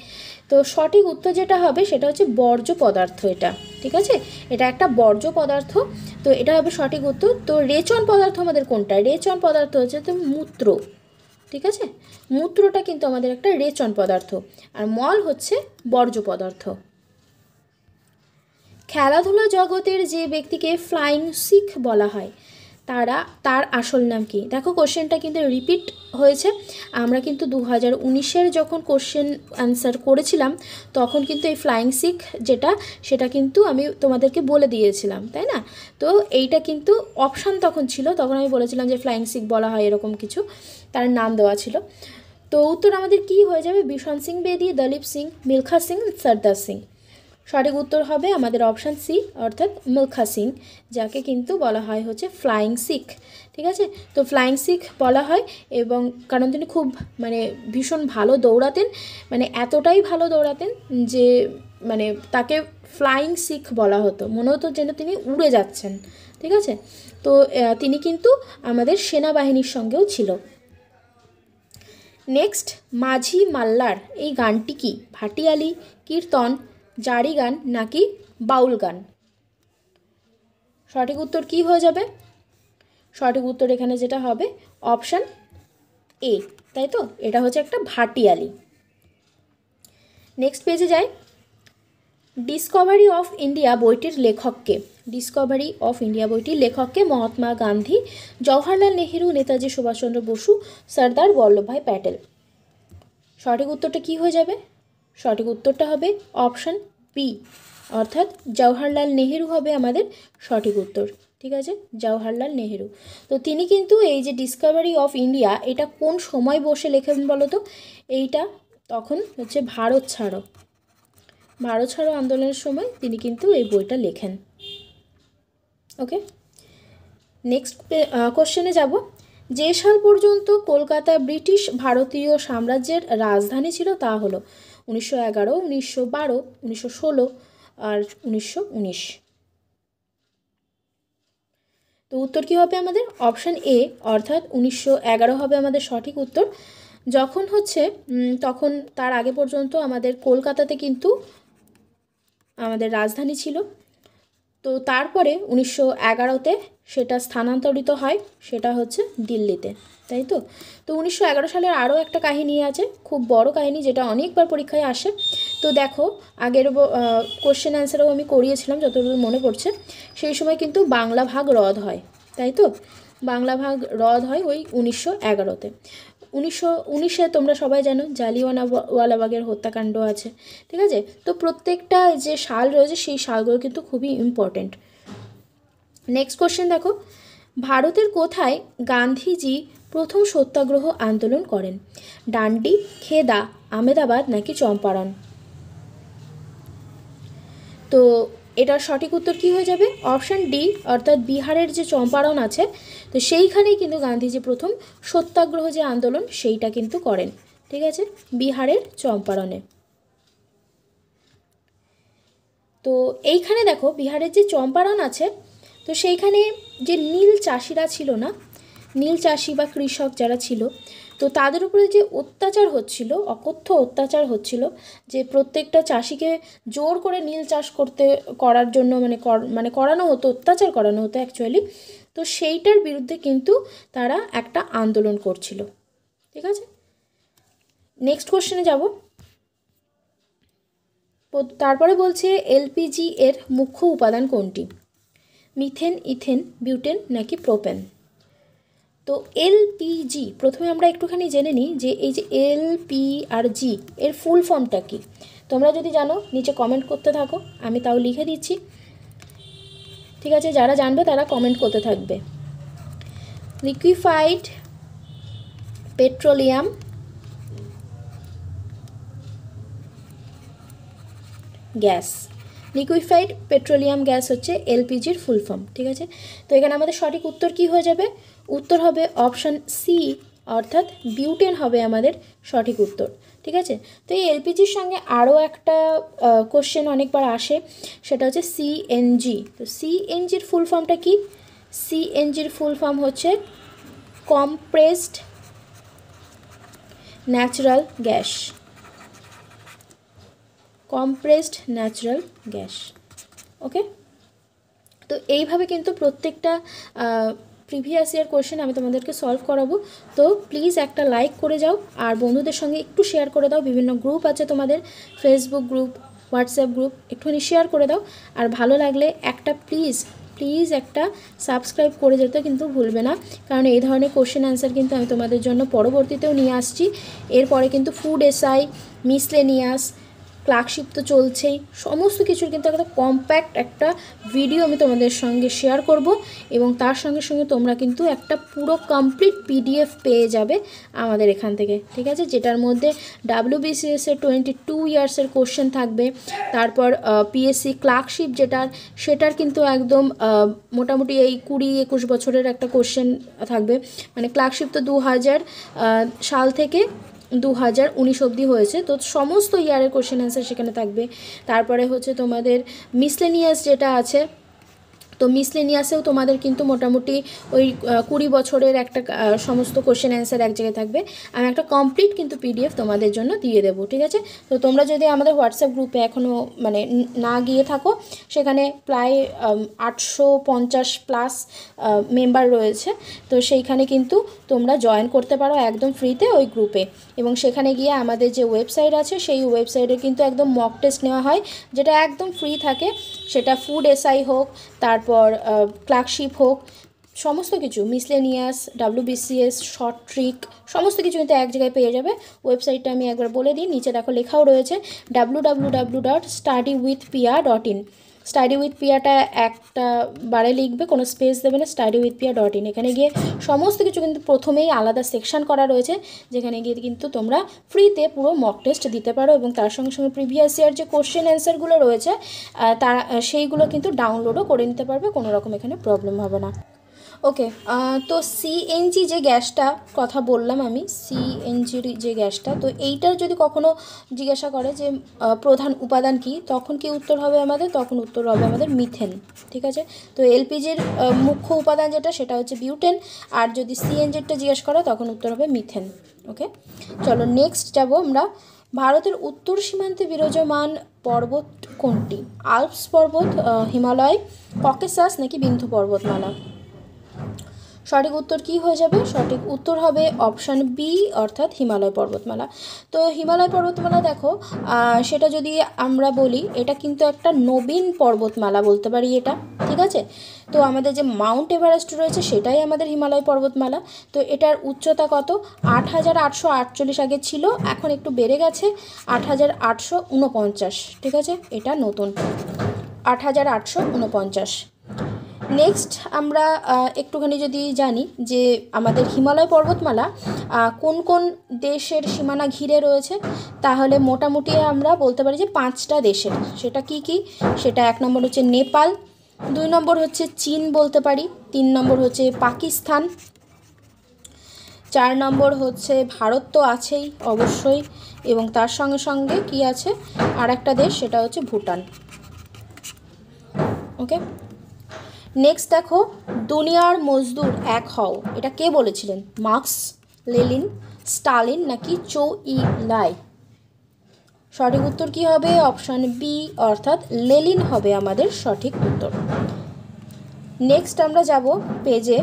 তো সঠিক উত্তর যেটা হবে সেটা হচ্ছে বর্জ্য পদার্থ এটা, ঠিক আছে, এটা একটা বর্জ্য পদার্থ, তো এটা হবে সঠিক উত্তর। তো রেচন পদার্থ আমাদের কোনটা? রেচন পদার্থ হচ্ছে তো মূত্র, ঠিক আছে, মূত্রটা কিন্তু আমাদের একটা রেচন পদার্থ, আর মল হচ্ছে বর্জ্য পদার্থ। খেলাধুলা জগতের যে ব্যক্তিকে ফ্লাইং সিখ বলা হয় তার আসল নাম কি? দেখো কোশ্চেনটা কিন্তু রিপিট হয়েছে, আমরা কিন্তু 2019-এর যখন কোশ্চেন অ্যান্সার করেছিলাম তখন কিন্তু এই ফ্লাইং সিখ যেটা সেটা কিন্তু আমি তোমাদেরকে বলে দিয়েছিলাম, তাই না? তো এইটা কিন্তু অপশান তখন ছিল, তখন আমি বলেছিলাম যে ফ্লাইং সিখ বলা হয় এরকম কিছু, তার নাম দেওয়া ছিল। তো উত্তর আমাদের কি হয়ে যাবে? বিশন সিং বেদি, দলীপ সিং, মিলখা সিং, সর্দার সিং। সঠিক উত্তর হবে আমাদের অপশান সি, অর্থাৎ মিলখা সিং, যাকে কিন্তু বলা হয় হচ্ছে ফ্লাইং সিখ, ঠিক আছে। তো ফ্লাইং সিখ বলা হয় এবং কারণ তিনি খুব মানে ভীষণ ভালো দৌড়াতেন, মানে এতটাই ভালো দৌড়াতেন যে মানে তাকে ফ্লাইং সিখ বলা হতো, মনে হতো যেন তিনি উড়ে যাচ্ছেন, ঠিক আছে। তো তিনি কিন্তু আমাদের সেনাবাহিনীর সঙ্গেও ছিল। নেক্সট, মাঝি মাল্লার এই গানটি কি? ভাটিয়ালি, কীর্তন, জারি গান নাকি বাউল গান? সঠিক উত্তর কি হয়ে যাবে? সঠিক উত্তর এখানে যেটা হবে অপশান এ, তাই তো, এটা হচ্ছে একটা ভাটিয়ালি। নেক্সট পেজে যাই। ডিসকভারি অফ ইন্ডিয়া বইটির লেখককে? ডিসকভারি অফ ইন্ডিয়া বইটির লেখককে? মহাত্মা গান্ধী, জওহরলাল নেহেরু, নেতাজি সুভাষচন্দ্র বসু, সর্দার বল্লভভাই প্যাটেল। সঠিক উত্তরটা কি হয়ে যাবে? সঠিক উত্তরটা হবে অপশান বি, অর্থাৎ জওহরলাল নেহেরু হবে আমাদের সঠিক উত্তর, ঠিক আছে, জওহরলাল নেহেরু। তো তিনি কিন্তু এই যে ডিসকভারি অফ ইন্ডিয়া এটা কোন সময় বসে লেখেন বলো তো? এইটা তখন হচ্ছে ভারত ছাড়ো আন্দোলনের সময় তিনি কিন্তু এই বইটা লেখেন। ওকে, নেক্সট কোশ্চেনে যাব। যে সাল পর্যন্ত কলকাতা ব্রিটিশ ভারতীয় সাম্রাজ্যের রাজধানী ছিল তা হলো 1911, 1912, 1916 আর 1919। তো উত্তর কী হবে আমাদের? অপশান এ, অর্থাৎ 1911 হবে আমাদের সঠিক উত্তর। যখন হচ্ছে তখন তার আগে পর্যন্ত আমাদের কলকাতাতে কিন্তু আমাদের রাজধানী ছিল, তো তারপরে 1911-তে সেটা স্থানান্তরিত হয়, সেটা হচ্ছে দিল্লিতে, তাই তো। তো 1911 সালের আরও একটা কাহিনী আছে, খুব বড় কাহিনী, যেটা অনেকবার পরীক্ষায় আসে। তো দেখো আগের কোশ্চেন অ্যান্সারও আমি করিয়েছিলাম যতদূর মনে পড়ছে, সেই সময় কিন্তু বাংলা ভাগ রদ হয়, তাই তো, বাংলা ভাগ রদ হয় ওই 1911-তে। 1919 তোমরা সবাই জানো জালিয়ানওয়ালাবাগের হত্যাকাণ্ড আছে, ঠিক আছে। তো প্রত্যেকটা যে সাল রয়েছে সেই সালগুলো কিন্তু খুবই ইম্পর্টেন্ট। নেক্সট কোশ্চেন দেখো, ভারতের কোথায় গান্ধীজি প্রথম সত্যাগ্রহ আন্দোলন করেন? ডান্ডি, খেদা, আহমেদাবাদ নাকি চম্পারণ? তো এটার সঠিক উত্তর কী হয়ে যাবে? অপশান ডি, অর্থাৎ বিহারের যে চম্পারণ আছে, তো সেইখানেই কিন্তু গান্ধীজি প্রথম সত্যাগ্রহ যে আন্দোলন সেইটা কিন্তু করেন, ঠিক আছে, বিহারের চম্পারণে। তো এইখানে দেখো বিহারের যে চম্পারণ আছে, তো সেইখানে যে নীল চাষিরা ছিল না, নীল চাষি বা কৃষক যারা ছিল, তো তাদের উপরে যে অত্যাচার হচ্ছিল, অকথ্য অত্যাচার হচ্ছিল, যে প্রত্যেকটা চাষিকে জোর করে নীল চাষ করার জন্য মানে করানো হতো, অত্যাচার করানো হতো অ্যাকচুয়ালি। তো সেইটার বিরুদ্ধে কিন্তু তারা একটা আন্দোলন করছিল, ঠিক আছে। নেক্সট কোশ্চেনে যাব। তারপরে বলছে এলপিজি এর মুখ্য উপাদান কোনটি? মিথেন, ইথেন, বিউটেন নাকি প্রোপেন? তো এলপিজি প্রথমে আমরা একটুখানি জেনে নিই যে এই যে এলপি আর জি এর ফুল ফর্মটা কি। তোমরা যদি জানো নিচে কমেন্ট করতে থাকো, আমি তাও লিখে দিচ্ছি, ঠিক আছে। যারা জানবে তারা কমেন্ট করতে থাকবে। Liquefied petroleum gas, liquefied petroleum gas হচ্ছে এলপিজির ফুল ফর্ম, ঠিক আছে। তো এখানে আমাদের সঠিক উত্তর কি হয়ে যাবে? উত্তর হবে অপশান সি, অর্থাৎ বিউটেন হবে আমাদের সঠিক উত্তর, ঠিক আছে। তো এই এলপিজির সঙ্গে আরও একটা কোশ্চেন অনেকবার আসে, সেটা হচ্ছে সিএনজি। তো সিএনজির ফুল ফর্মটা কি? সিএনজির ফুল ফর্ম হচ্ছে compressed natural gas, compressed natural gas, okay. তো এইভাবে কিন্তু প্রত্যেকটা প্রিভিয়াস ইয়ার কোশ্চেন আমি তোমাদেরকে সলভ করাবো। তো প্লিজ একটা লাইক করে যাও, আর বন্ধুদের সঙ্গে একটু শেয়ার করে দাও। বিভিন্ন গ্রুপ আছে তোমাদের, ফেসবুক গ্রুপ, হোয়াটসঅ্যাপ গ্রুপ, একটুখানি শেয়ার করে দাও। আর ভালো লাগলে একটা প্লিজ একটা সাবস্ক্রাইব করে যেতে কিন্তু ভুলবে না, কারণ এই ধরনের কোশ্চেন অ্যান্সার কিন্তু আমি তোমাদের জন্য পরবর্তীতেও নিয়ে আসছি। এরপরে কিন্তু ফুড এসআই, মিসলেনিয়াস, ক্লার্কশিপ তো চলছেই, সমস্ত কিছুর কিন্তু একটা কম্প্যাক্ট একটা ভিডিও আমি তোমাদের সঙ্গে শেয়ার করব, এবং তার সঙ্গে সঙ্গে তোমরা কিন্তু একটা পুরো কমপ্লিট পিডিএফ পেয়ে যাবে আমাদের এখান থেকে, ঠিক আছে, যেটার মধ্যে ডাব্লিউবিসিএসের 22 ইয়ার্সের কোশ্চেন থাকবে। তারপর পিএসসি ক্লার্কশিপ সেটার কিন্তু একদম মোটামুটি এই 20-21 বছরের একটা কোশ্চেন থাকবে। মানে ক্লার্কশিপ তো 2000 সাল থেকে 2019 অবধি হয়েছে, তো সমস্ত ইয়ারের কোশ্চেন অ্যান্সার সেখানে থাকবে। তারপরে হচ্ছে তোমাদের মিসলেনিয়াস যেটা আছে, তো মিসলেনিয়াসেও তোমাদের কিন্তু মোটামুটি ওই 20 বছরের একটা সমস্ত কোশ্চেন অ্যান্সার এক জায়গায় থাকবে। আমি একটা কমপ্লিট কিন্তু পিডিএফ তোমাদের জন্য দিয়ে দেবো, ঠিক আছে। তো তোমরা যদি আমাদের হোয়াটসঅ্যাপ গ্রুপে এখনও মানে না গিয়ে থাকো, সেখানে প্রায় 850 প্লাস মেম্বার রয়েছে, তো সেইখানে কিন্তু তোমরা জয়েন করতে পারো একদম ফ্রিতে ওই গ্রুপে, এবং সেখানে গিয়ে আমাদের যে ওয়েবসাইট আছে সেই ওয়েবসাইটে কিন্তু একদম মক টেস্ট নেওয়া হয়, যেটা একদম ফ্রি থাকে। সেটা ফুড এসআই হোক, তারপর ক্লার্কশিপ হোক, সমস্ত কিছু, মিসলেনিয়াস, ডাব্লিউবিসিএস, শর্ট ট্রিক, সমস্ত কিছু কিন্তু এক জায়গায় পেয়ে যাবে। ওয়েবসাইটটা আমি একবার বলে দিই, নিচে দেখো লেখাও রয়েছে www.studywithpr.in। স্টাডি উইথ পিয়াটা একটা বারে লিখবে, কোনো স্পেস দেবে না, studywithpr.in। এখানে গিয়ে সমস্ত কিছু কিন্তু প্রথমেই আলাদা সেকশন করা রয়েছে, যেখানে গিয়ে কিন্তু তোমরা ফ্রিতে পুরো মক টেস্ট দিতে পারো, এবং তার সঙ্গে সঙ্গে প্রিভিয়াস ইয়ার যে কোশ্চেন অ্যান্সারগুলো রয়েছে তারা সেইগুলো কিন্তু ডাউনলোডও করে নিতে পারবে, কোনো রকম এখানে প্রবলেম হবে না, ওকে। তো সিএনজি যে গ্যাসটা কথা বললাম আমি, সিএনজির যে গ্যাসটা, তো এইটার যদি কখনো জিজ্ঞাসা করে যে প্রধান উপাদান কি, তখন কি উত্তর হবে আমাদের? তখন উত্তর হবে আমাদের মিথেন, ঠিক আছে। তো এলপিজির মুখ্য উপাদান যেটা সেটা হচ্ছে বিউটেন, আর যদি সিএনজিরটা জিজ্ঞাসা করে তখন উত্তর হবে মিথেন, ওকে। চলো নেক্সট যাব আমরা। ভারতের উত্তর সীমান্তে বিরাজমান পর্বত কোনটি? আল্পস পর্বত, হিমালয়, ককেসাস নাকি বিন্ধ্য পর্বতমালা? সঠিক উত্তর কি হয়ে যাবে? সঠিক উত্তর হবে অপশান বি অর্থাৎ হিমালয় পর্বতমালা। তো হিমালয় পর্বতমালা দেখো, সেটা যদি আমরা বলি, এটা কিন্তু একটা নবীন পর্বতমালা বলতে পারি এটা, ঠিক আছে। তো আমাদের যে মাউন্ট এভারেস্ট রয়েছে সেটাই আমাদের হিমালয় পর্বতমালা। তো এটার উচ্চতা কত? 8,848 আগে ছিল, এখন একটু বেড়ে গেছে 8,849, ঠিক আছে, এটা নতুন 8,849। নেক্সট আমরা একটুখানি যদি জানি যে আমাদের হিমালয় পর্বতমালা কোন কোন দেশের সীমানা ঘিরে রয়েছে, তাহলে মোটামুটি আমরা বলতে পারি যে 5টা দেশের। সেটা কি কি? সেটা 1 নম্বর হচ্ছে নেপাল, 2 নম্বর হচ্ছে চীন বলতে পারি, 3 নম্বর হচ্ছে পাকিস্তান, 4 নম্বর হচ্ছে ভারত তো আছেই অবশ্যই, এবং তার সঙ্গে সঙ্গে কি আছে আর একটা দেশ, সেটা হচ্ছে ভুটান। ওকে, নেক্সট দেখো, দুনিয়ার মজদুর এক হও, এটা কে বলেছিলেন? মার্কস, লেনিন, স্টালিন নাকি চৌ ই লাই? সঠিক উত্তর কি হবে? অপশান বি অর্থাৎ লেনিন হবে আমাদের সঠিক উত্তর। নেক্সট আমরা যাব পেজে,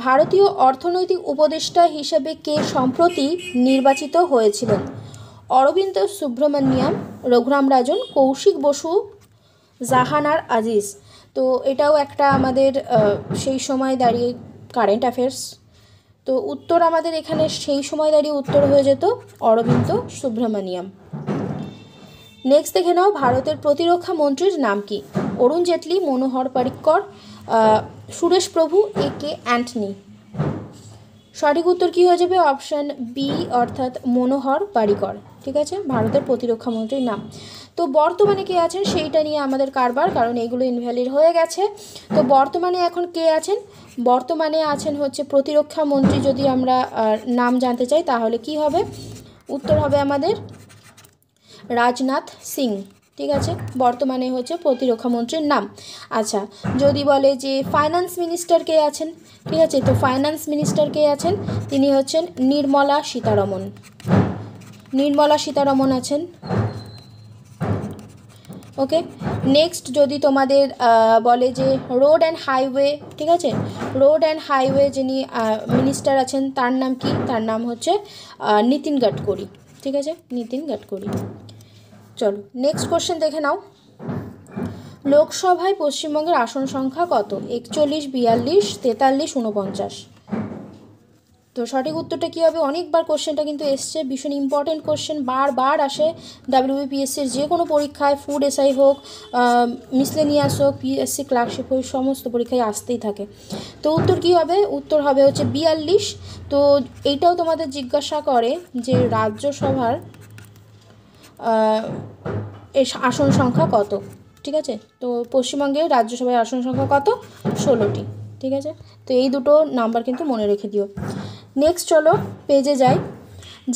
ভারতীয় অর্থনৈতিক উপদেষ্টা হিসেবে কে সম্প্রতি নির্বাচিত হয়েছিলেন? অরবিন্দ সুব্রমণিয়াম, রঘুরাম রাজন, কৌশিক বসু, জাহানার আজিজ। তো এটাও একটা আমাদের সেই সময় দাঁড়িয়ে কারেন্ট অ্যাফেয়ার্স। তো উত্তর আমাদের এখানে সেই সময় দাঁড়িয়ে উত্তর হয়ে যেত অরবিন্দ সুব্রমণিয়াম। নেক্সট দেখে নাও, ভারতের প্রতিরক্ষা মন্ত্রীর নাম কি? অরুণ জেটলি, মনোহর পারিক্কর, সুরেশ প্রভু, এ কে অ্যান্টনি। সঠিক উত্তর কী হয়ে যাবে? অপশান বি অর্থাৎ মনোহর পারিক্কর, ঠিক আছে, ভারতের প্রতিরক্ষা মন্ত্রীর নাম। তো বর্তমানে কে আছেন সেইটা নিয়ে আমাদের কারবার, কারণ এইগুলো ইনভ্যালিড হয়ে গেছে। তো বর্তমানে এখন কে আছেন? বর্তমানে আছেন হচ্ছে প্রতিরক্ষা মন্ত্রী। যদি আমরা নাম জানতে চাই তাহলে কি হবে? উত্তর হবে আমাদের রাজনাথ সিং, ঠিক আছে, বর্তমানে হচ্ছে প্রতিরক্ষা মন্ত্রীর নাম। আচ্ছা, যদি বলে যে ফাইন্যান্স মিনিস্টার কে আছেন, ঠিক আছে, তো ফাইন্যান্স মিনিস্টার কে আছেন? তিনি হচ্ছেন নির্মলা সীতারমন। নির্মলা সীতারমন আছেন। ওকে, নেক্সট যদি তোমাদের বলে যে রোড অ্যান্ড হাইওয়ে, ঠিক আছে, রোড অ্যান্ড হাইওয়ে যিনি মিনিস্টার আছেন তার নাম কি? তার নাম হচ্ছে নীতিন গাডকারি, ঠিক আছে, নীতিন গাডকারি। চলো নেক্সট কোশ্চেন দেখে নাও, লোকসভায় পশ্চিমবঙ্গের আসন সংখ্যা কত? 41, 42, 43, 49। তো সঠিক উত্তরটা কী হবে? অনেকবার কোশ্চেনটা কিন্তু এসছে, ভীষণ ইম্পর্টেন্ট কোশ্চেন, বারবার আসে ডাব্লিউবিপিএসসির যে কোনো পরীক্ষায়, ফুড এসআই হোক, মিসলেনিয়াস হোক, পিএসসি ক্লার্কশিপ হোক, সমস্ত পরীক্ষায় আসতেই থাকে। তো উত্তর কী হবে? উত্তর হবে হচ্ছে 42। তো এইটাও তোমাদের জিজ্ঞাসা করে যে রাজ্যসভার আসন সংখ্যা কত, ঠিক আছে। তো পশ্চিমবঙ্গের রাজ্যসভায় আসন সংখ্যা কত? 16টি, ঠিক আছে। তো এই দুটো নাম্বার কিন্তু মনে রেখে দিও। নেক্সট চলো পেজে যাই,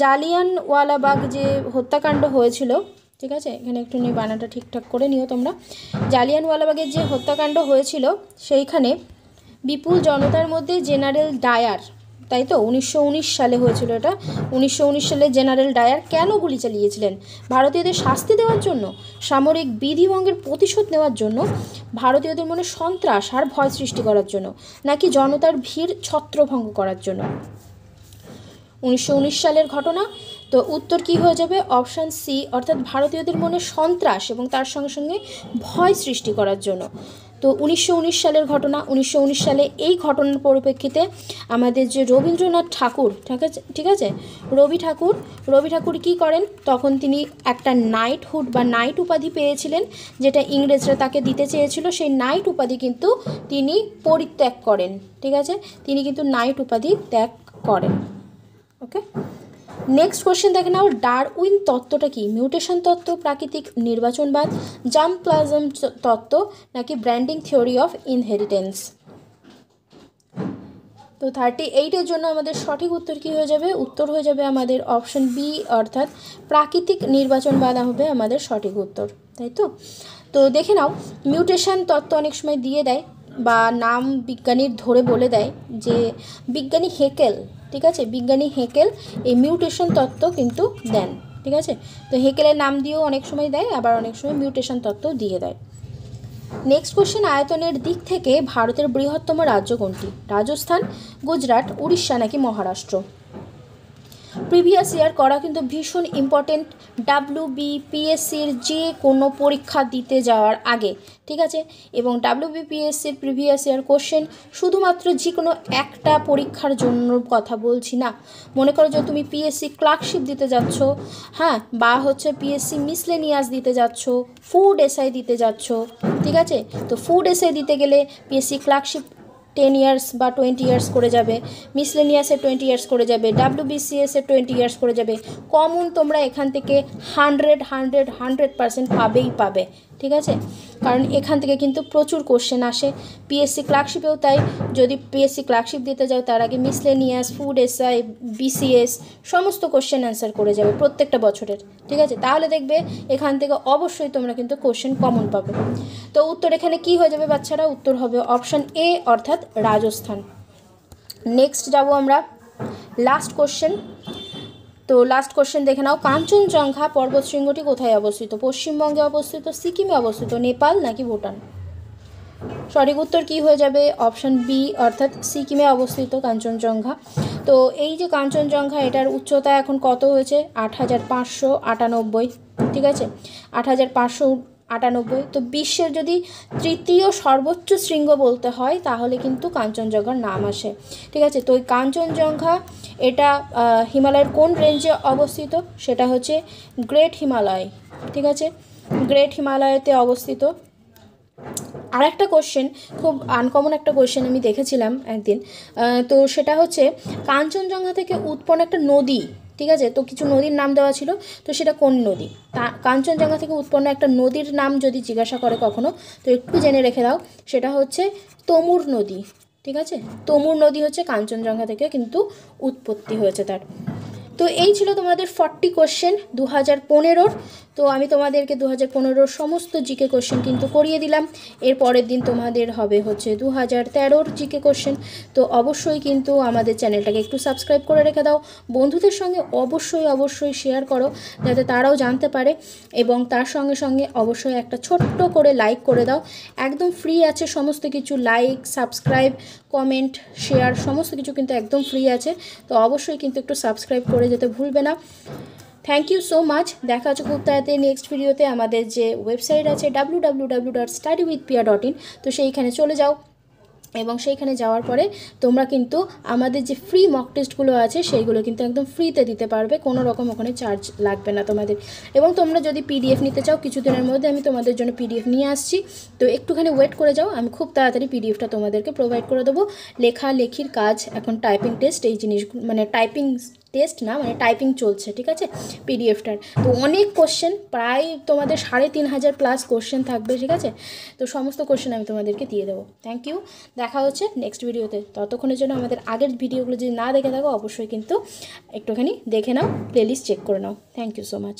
জালিয়ানওয়ালাবাগ যে হত্যাকাণ্ড হয়েছিল, ঠিক আছে, এখানে একটু নিয়ে বানানটা ঠিকঠাক করে নিও তোমরা। জালিয়ানওয়ালাবাগের যে হত্যাকাণ্ড হয়েছিল সেইখানে বিপুল জনতার মধ্যে জেনারেল ডায়ার, তাই তো 1919 সালে হয়েছিল এটা, 1919 সালে জেনারেল ডায়ার কেন গুলি চালিয়েছিলেন? ভারতীয়দের শাস্তি দেওয়ার জন্য, সামরিক বিধিভঙ্গের প্রতিশোধ নেওয়ার জন্য, ভারতীয়দের মনে সন্ত্রাস আর ভয় সৃষ্টি করার জন্য, নাকি জনতার ভিড় ছত্রভঙ্গ করার জন্য? 1919 সালের ঘটনা। তো উত্তর কি হয়ে যাবে? অপশান সি অর্থাৎ ভারতীয়দের মনে সন্ত্রাস এবং তার সঙ্গে সঙ্গে ভয় সৃষ্টি করার জন্য। তো 1919 সালের ঘটনা, 1919 সালে এই ঘটনার পরিপ্রেক্ষিতে আমাদের যে রবীন্দ্রনাথ ঠাকুর, ঠিক আছে, রবি ঠাকুর কী করেন? তখন তিনি একটা নাইটহুড বা নাইট উপাধি পেয়েছিলেন, যেটা ইংরেজরা তাকে দিতে চেয়েছিল। সেই নাইট উপাধি কিন্তু তিনি পরিত্যাগ করেন, ঠিক আছে, তিনি কিন্তু নাইট উপাধি ত্যাগ করেন। ওকে, নেক্সট কোশ্চেন দেখে নাও, ডারউইন তত্ত্বটা কি? মিউটেশন তত্ত্ব, প্রাকৃতিক নির্বাচনবাদ, জাম্পলাজম তত্ত্ব, নাকি ব্র্যান্ডিং থিওরি অফ ইনহেরিটেন্স? তো 38-এর জন্য আমাদের সঠিক উত্তর কী হয়ে যাবে? উত্তর হয়ে যাবে আমাদের অপশন বি অর্থাৎ প্রাকৃতিক নির্বাচনবাদ হবে আমাদের সঠিক উত্তর, তাই তো। তো দেখে নাও, মিউটেশন তত্ত্ব অনেক সময় দিয়ে দেয় বা নাম বিজ্ঞানীর ধরে বলে দেয় যে বিজ্ঞানী হেকেল, ঠিক আছে, বিজ্ঞানী হেকেল এই মিউটেশন তত্ত্ব কিন্তু দেন, ঠিক আছে। তো হেকেলের নাম দিয়েও অনেক সময় দেয়, আবার অনেক সময় মিউটেশন তত্ত্ব দিয়ে দেয়। নেক্সট কোশ্চেন, আয়তনের দিক থেকে ভারতের বৃহত্তম রাজ্য কোনটি? রাজস্থান, গুজরাট, উড়িষ্যা নাকি মহারাষ্ট্র? প্রিভিয়াস ইয়ার করা কিন্তু ভীষণ ইম্পর্টেন্ট ডাব্লিউবিপিএসসির যে কোনো পরীক্ষা দিতে যাওয়ার আগে, ঠিক আছে। এবং ডাব্লিউবিপিএসসির প্রিভিয়াস ইয়ার কোশ্চেন শুধুমাত্র যে কোনো একটা পরীক্ষার জন্য কথা বলছি না। মনে করো যে তুমি পিএসসি ক্লার্কশিপ দিতে যাচ্ছ, হ্যাঁ, বা হচ্ছে পিএসসি মিসলেনিয়াস দিতে যাচ্ছ, ফুড এসআই দিতে যাচ্ছ, ঠিক আছে। তো ফুড এসআই দিতে গেলে পিএসসি ক্লার্কশিপ 10 ইয়ার্স বা 20 ইয়ার্স করে যাবে, মিসলেনিয়াসে 20 ইয়ার্স করে যাবে, ডাব্লিউবিসিএসে 20 ইয়ার্স করে যাবে। কমন তোমরা এখান থেকে 100% পাবে, ঠিক আছে। কারণ এখান থেকে কিন্তু প্রচুর কোশ্চেন আসে, পিএসসি ক্লার্কশিপেও তাই। যদি পিএসসি ক্লার্কশিপ দিতে যাও তার আগে মিসলেনিয়াস, ফুড এসআই, বিসিএস সমস্ত কোশ্চেন অ্যান্সার করে যাবে প্রত্যেকটা বছরের, ঠিক আছে। তাহলে দেখবে এখান থেকে অবশ্যই তোমরা কিন্তু কোশ্চেন কমন পাবে। তো উত্তর এখানে কি হয়ে যাবে বাচ্চারা? উত্তর হবে অপশান এ, অর্থাৎ রাজস্থান। নেক্সট যাব আমরা লাস্ট কোশ্চেন। তো লাস্ট কোশ্চেন দেখে নাও, কাঞ্চনজঙ্ঘা পর্বতশৃঙ্গটি কোথায় অবস্থিত? পশ্চিমবঙ্গে অবস্থিত, সিকিমে অবস্থিত, নেপাল নাকি ভুটান? সঠিক উত্তর কি হয়ে যাবে? অপশান বি, অর্থাৎ সিকিমে অবস্থিত কাঞ্চনজঙ্ঘা। তো এই যে কাঞ্চনজঙ্ঘা, এটার উচ্চতা এখন কত হয়েছে? 8598, ঠিক আছে, 8598। তো বিশ্বের যদি তৃতীয় সর্বোচ্চ শৃঙ্গ বলতে হয় তাহলে কিন্তু কাঞ্চনজঙ্ঘার নাম আসে, ঠিক আছে। তো এই কাঞ্চনজঙ্ঘা এটা হিমালয়ের কোন রেঞ্জে অবস্থিত? সেটা হচ্ছে গ্রেট হিমালয়, ঠিক আছে, গ্রেট হিমালয়তে অবস্থিত। আর একটা কোশ্চেন, খুব আনকমন একটা কোশ্চেন আমি দেখেছিলাম একদিন, তো সেটা হচ্ছে কাঞ্চনজঙ্ঘা থেকে উৎপন্ন একটা নদী, ঠিক আছে। তো কিছু নদীর নাম দেওয়া ছিল, তো সেটা কোন নদী? কাঞ্চনজঙ্ঘা থেকে উৎপন্ন একটা নদীর নাম যদি জিজ্ঞাসা করে কখনো, তো একটু জেনে রেখে দাও, সেটা হচ্ছে তমুর নদী, ঠিক আছে। তমুর নদী হচ্ছে কাঞ্চনজঙ্ঘা থেকে কিন্তু উৎপত্তি হয়েছে তার। তো এই ছিল তোমাদের 40 কোশ্চেন 2015-র। তো আমি তোমাদেরকে 2015-র সমস্ত জিকে কোশ্চেন কিন্তু করিয়ে দিলাম। এর পরের দিন তোমাদের হবে হচ্ছে 2013-র জিকে কোশ্চেন। তো অবশ্যই কিন্তু আমাদের চ্যানেলটাকে একটু সাবস্ক্রাইব করে রেখে দাও, বন্ধুদের সঙ্গে অবশ্যই শেয়ার করো যাতে তারাও জানতে পারে, এবং তার সঙ্গে সঙ্গে অবশ্যই একটা ছোট্ট করে লাইক করে দাও। একদম ফ্রি আছে সমস্ত কিছু, লাইক, সাবস্ক্রাইব, কমেন্ট, শেয়ার সমস্ত কিছু কিন্তু একদম ফ্রি আছে। তো অবশ্যই কিন্তু একটু সাবস্ক্রাইব করে যেতে ভুলবে না। Thank you so much. দেখা হচ্ছে খুব তাড়াতাড়ি নেক্সট ভিডিওতে। আমাদের যে ওয়েবসাইট আছে www.studywithpia.in, তো সেইখানে চলে যাও, এবং সেইখানে যাওয়ার পরে তোমরা কিন্তু আমাদের যে ফ্রি মক টেস্টগুলো আছে সেইগুলো কিন্তু একদম ফ্রিতে দিতে পারবে, কোনো রকম ওখানে চার্জ লাগবে না তোমাদের। এবং তোমরা যদি পিডিএফ নিতে চাও, কিছুদিনের মধ্যে আমি তোমাদের জন্য পিডিএফ নিয়ে আসছি, তো একটুখানি ওয়েট করে যাও, আমি খুব তাড়াতাড়ি পিডিএফটা তোমাদেরকে প্রোভাইড করে দেবো। লেখালেখির কাজ, এখন টাইপিং টেস্ট, এই জিনিসগুলো মানে টাইপিং টেস্ট না, মানে টাইপিং চলছে, ঠিক আছে, পিডিএফটার। তো অনেক কোশ্চেন, প্রায় তোমাদের 3500+ কোশ্চেন থাকবে, ঠিক আছে। তো সমস্ত কোশ্চেন আমি তোমাদেরকে দিয়ে দেবো। থ্যাংক ইউ, দেখা হচ্ছে নেক্সট ভিডিওতে। ততক্ষণের জন্য আমাদের আগের ভিডিওগুলো যদি না দেখে থাকো অবশ্যই কিন্তু একটুখানি দেখে নাও, প্লেলিস্ট চেক করে নাও। Thank you so much.